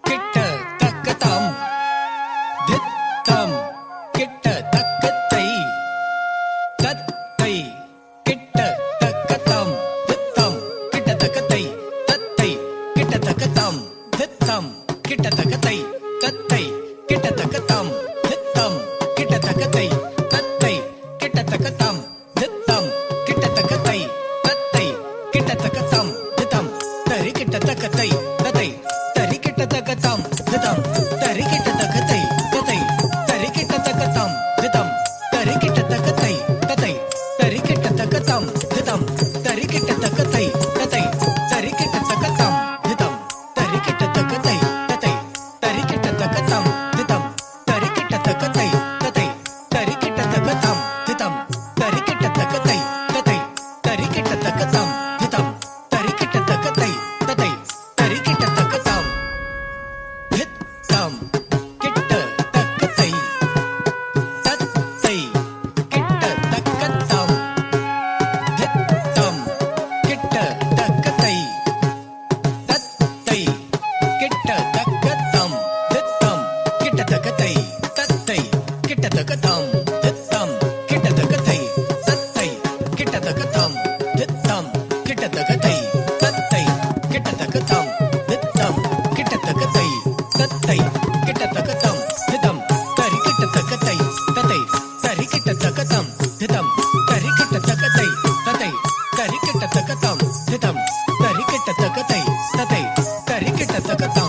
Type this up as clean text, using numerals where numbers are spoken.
கிட்ட தக்கதாம் தித்தம் கிட்ட தக்கத்தை தத்தை கிட்ட தக்கதாம் தித்தம் கிட்ட தக்கத்தை தத்தை கிட்ட தக்கதாம் தித்தம் கிட்ட தக்கத்தை தத்தை கிட்ட தக்கதாம் தித்தம் கிட்ட தக்கத்தை தத்தை கிட்ட தக்கதாம் தித்தம் கிட்ட தக்கத்தை தத்தை கிட்ட தக்கதாம் தித்தம் தரி கிட்ட தக்கத்தை தத்தை தரி கிட்ட தக்கதாம் தித்தம் தரி கிட்ட தக்கத்தை தத்தை தரி கிட்ட தக்கதாம் தித்தம் தரி கிட்ட தக்கத்தை தத்தை தரி கிட்ட தக்கதாம் தித்தம் தரி கிட்ட தக்கத்தை தத்தை தரி கிட்ட தக்கதாம் தித்தம் தரி கிட்ட தக்கத்தை தத்தை தரி கிட்ட தக்கதாம் தித்தம் தரி கிட்ட தக்கத்தை தத்தை தரி கிட்ட தக்கதாம் தித்தம் தரி கிட்ட தக்கத்தை தத்தை தரி கிட்ட தக்கதாம் தித்தம் தரி கிட்ட தக்கத்தை தத்தை தரி கிட்ட தக்கதாம் தித்தம் கிட்ட தக்கத்தை தத்தை கிட்ட தக்கதாம் தித்தம் கிட்ட தக்கத்தை தத்தை கிட்ட தக்கதாம் தித்தம் கிட்ட தக்கத்தை தத்தை கிட்ட தக்கதாம் தித்தம் கிட்ட தக்கத்தை தத்தை கிட்ட தக்கதாம் தித்தம் கிட்ட தக்கத்தை தத்தை கிட்ட தக்கதாம் தித்தம் கிட்ட தக்கத்தை தத்தை கிட்ட தக்கதாம் தித்தம் தரி கிட்ட தக்கத்தை தத்தை தரி கிட்ட தக்கதாம் தித்தம் தரி கிட்ட தக்கத்தை தத்தை தரி கிட்ட தக்கதாம் தித்தம் தரி கிட்ட தக்கத்தை தத்தை தரி கிட்ட தக்கதாம்